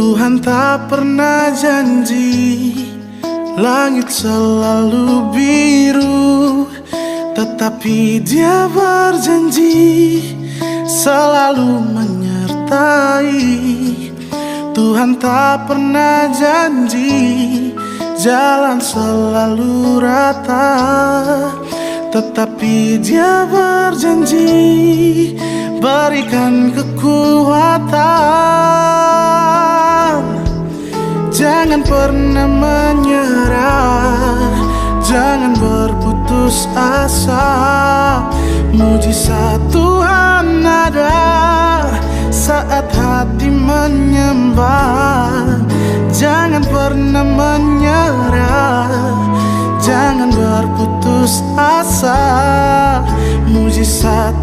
Tuhan tak pernah janji langit selalu biru, tetapi Dia berjanji selalu menyertai. Tuhan tak pernah janji jalan selalu rata, tetapi Dia berjanji berikan kekuatan. Jangan pernah menyerah, jangan berputus asa. Mujizat Tuhan ada saat hati menyembah. Jangan pernah menyerah, jangan berputus asa. Mujizat